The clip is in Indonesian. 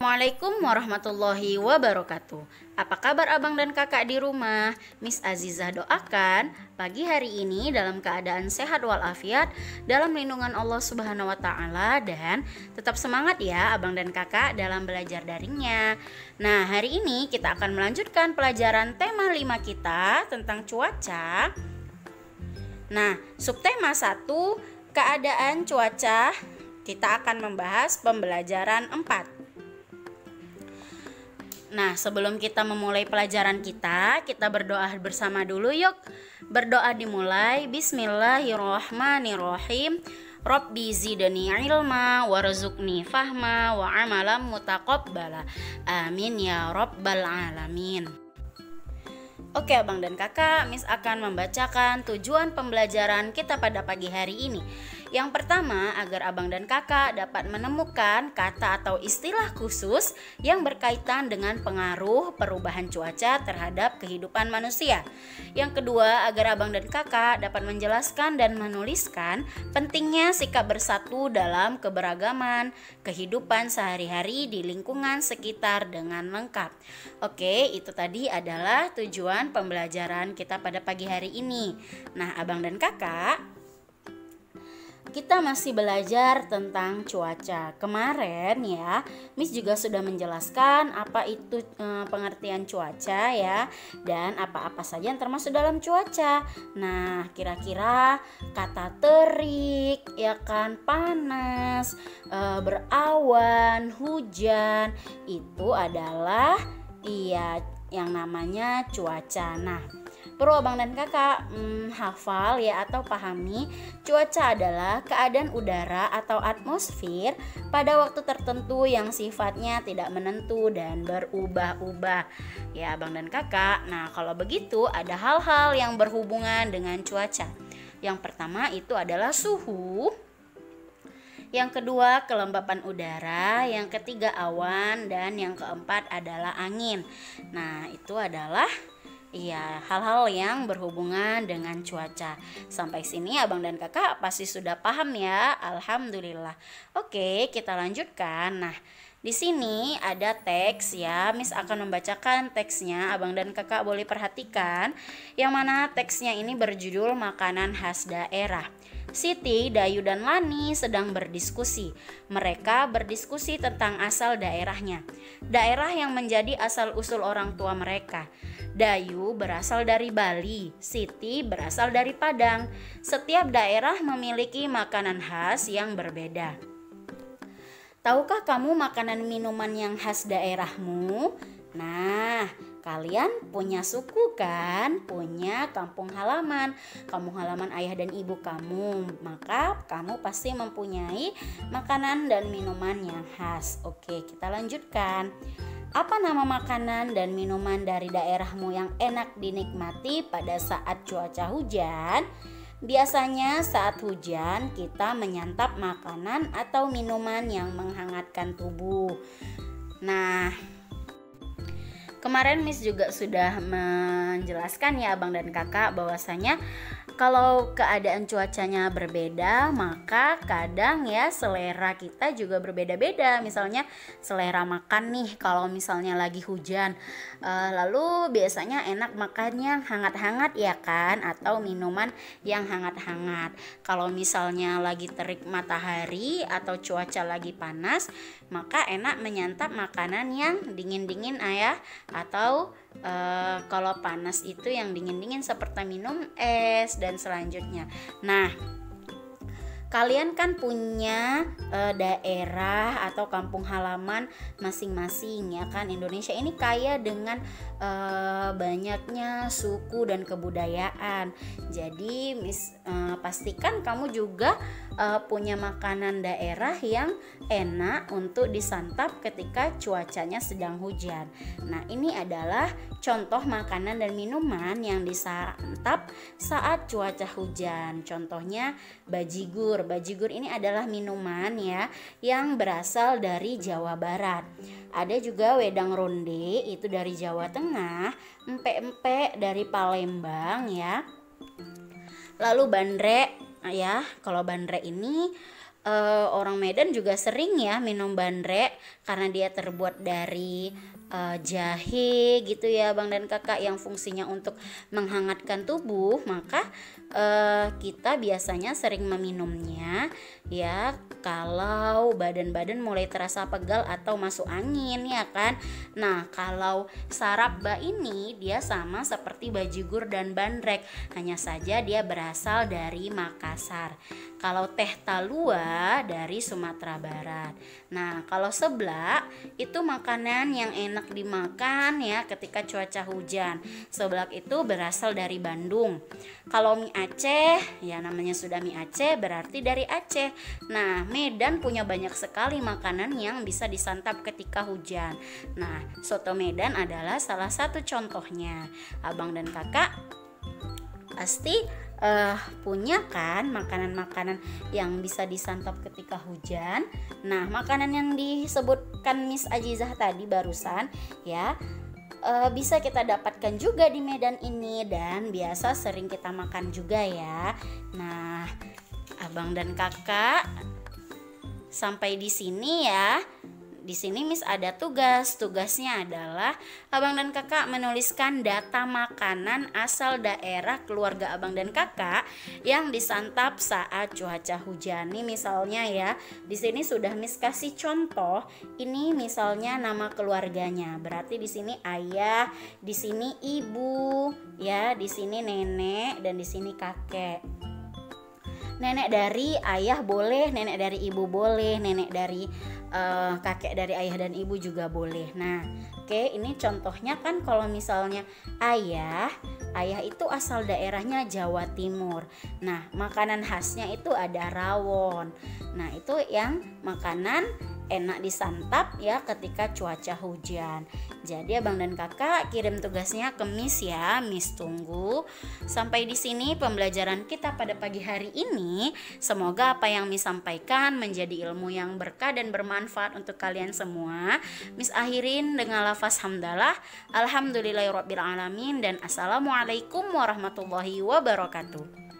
Assalamualaikum warahmatullahi wabarakatuh. Apa kabar abang dan kakak di rumah? Miss Azizah doakan pagi hari ini dalam keadaan sehat walafiat, dalam lindungan Allah Subhanahu wa Ta'ala, dan tetap semangat ya abang dan kakak dalam belajar daringnya. Nah, hari ini kita akan melanjutkan pelajaran tema 5 kita tentang cuaca. Nah, subtema 1, keadaan cuaca. Kita akan membahas pembelajaran 4. Nah, sebelum kita memulai pelajaran kita berdoa bersama dulu yuk. Berdoa dimulai. Bismillahirrahmanirrahim. Rabbi zidni ilma warzuqni fahma wa amalan mutaqabbala. Amin ya rabbal alamin. Oke abang dan kakak, Miss akan membacakan tujuan pembelajaran kita pada pagi hari ini. Yang pertama, agar abang dan kakak dapat menemukan kata atau istilah khusus yang berkaitan dengan pengaruh perubahan cuaca terhadap kehidupan manusia. Yang kedua, agar abang dan kakak dapat menjelaskan dan menuliskan pentingnya sikap bersatu dalam keberagaman kehidupan sehari-hari di lingkungan sekitar dengan lengkap. Oke, itu tadi adalah tujuan pembelajaran kita pada pagi hari ini. Nah, abang dan kakak, kita masih belajar tentang cuaca. Kemarin ya, Miss juga sudah menjelaskan apa itu pengertian cuaca ya, dan apa-apa saja yang termasuk dalam cuaca. Nah, kira-kira kata terik, ya kan, panas, berawan, hujan, itu adalah yang namanya cuaca. Nah, perlu abang dan kakak hafal ya atau pahami, cuaca adalah keadaan udara atau atmosfer pada waktu tertentu yang sifatnya tidak menentu dan berubah-ubah ya abang dan kakak. Nah, kalau begitu ada hal-hal yang berhubungan dengan cuaca. Yang pertama itu adalah suhu, yang kedua kelembapan udara, yang ketiga awan, dan yang keempat adalah angin. Nah, itu adalah hal-hal yang berhubungan dengan cuaca. Sampai sini abang dan kakak pasti sudah paham ya. Alhamdulillah. Oke, kita lanjutkan. Nah, di sini ada teks ya. Miss akan membacakan teksnya. Abang dan kakak boleh perhatikan. Yang mana teksnya ini berjudul makanan khas daerah. Siti, Dayu, dan Lani sedang berdiskusi. Mereka berdiskusi tentang asal daerahnya, daerah yang menjadi asal-usul orang tua mereka. Dayu berasal dari Bali, Siti berasal dari Padang. Setiap daerah memiliki makanan khas yang berbeda. Tahukah kamu makanan minuman yang khas daerahmu? Nah, kalian punya suku kan? Punya kampung halaman ayah dan ibu kamu. Maka kamu pasti mempunyai makanan dan minuman yang khas. Oke, kita lanjutkan. Apa nama makanan dan minuman dari daerahmu yang enak dinikmati pada saat cuaca hujan? Biasanya saat hujan kita menyantap makanan atau minuman yang menghangatkan tubuh. Nah, kemarin Miss juga sudah menjelaskan ya abang dan kakak bahwasanya kalau keadaan cuacanya berbeda, maka kadang ya selera kita juga berbeda-beda. Misalnya selera makan nih, kalau misalnya lagi hujan, lalu biasanya enak makannya hangat-hangat ya kan, atau minuman yang hangat-hangat. Kalau misalnya lagi terik matahari atau cuaca lagi panas, maka enak menyantap makanan yang dingin-dingin ayah, atau kalau panas itu yang dingin-dingin seperti minum es dan selanjutnya. Nah, kalian kan punya daerah atau kampung halaman masing-masing ya kan. Indonesia ini kaya dengan banyaknya suku dan kebudayaan. Jadi pastikan kamu juga punya makanan daerah yang enak untuk disantap ketika cuacanya sedang hujan. Nah, ini adalah contoh makanan dan minuman yang disantap saat cuaca hujan. Contohnya bajigur. Bajigur ini adalah minuman ya yang berasal dari Jawa Barat. Ada juga wedang ronde, itu dari Jawa Tengah. Empek-empek dari Palembang ya. Lalu bandrek ya. Kalau bandrek ini orang Medan juga sering ya minum bandrek karena dia terbuat dari jahe gitu ya Bang dan Kakak, yang fungsinya untuk menghangatkan tubuh. Maka kita biasanya sering meminumnya ya kalau badan-badan mulai terasa pegal atau masuk angin ya kan. Nah, kalau sarabba ini dia sama seperti bajigur dan bandrek, hanya saja dia berasal dari Makassar. Kalau teh talua dari Sumatera Barat. Nah, kalau seblak itu makanan yang enak dimakan ya ketika cuaca hujan. Seblak itu berasal dari Bandung. Kalau mie Aceh, ya namanya sudah mie Aceh berarti dari Aceh. Nah, Medan punya banyak sekali makanan yang bisa disantap ketika hujan. Nah, soto Medan adalah salah satu contohnya. Abang dan Kakak pasti punya kan makanan-makanan yang bisa disantap ketika hujan. Nah, makanan yang disebutkan Miss Ajizah tadi barusan ya bisa kita dapatkan juga di Medan ini dan biasa sering kita makan juga ya. Nah, Abang dan Kakak sampai di sini ya. Di sini Miss ada tugas. Tugasnya adalah Abang dan Kakak menuliskan data makanan asal daerah keluarga Abang dan Kakak yang disantap saat cuaca hujan. Nih misalnya ya, di sini sudah Miss kasih contoh. Ini misalnya nama keluarganya. Berarti di sini ayah, di sini ibu, ya, di sini nenek dan di sini kakek. Nenek dari ayah boleh, nenek dari ibu boleh, nenek dari kakek dari ayah dan ibu juga boleh. Nah, oke, ini contohnya kan kalau misalnya ayah itu asal daerahnya Jawa Timur. Nah, makanan khasnya itu ada rawon. Nah, itu yang makanan enak disantap ya ketika cuaca hujan. Jadi Abang dan Kakak kirim tugasnya ke Miss ya, Miss tunggu. Sampai di sini pembelajaran kita pada pagi hari ini. Semoga apa yang Miss sampaikan menjadi ilmu yang berkah dan bermanfaat untuk kalian semua. Miss akhirin dengan lafaz hamdalah, alhamdulillahirabbil alamin dan assalamualaikum warahmatullahi wabarakatuh.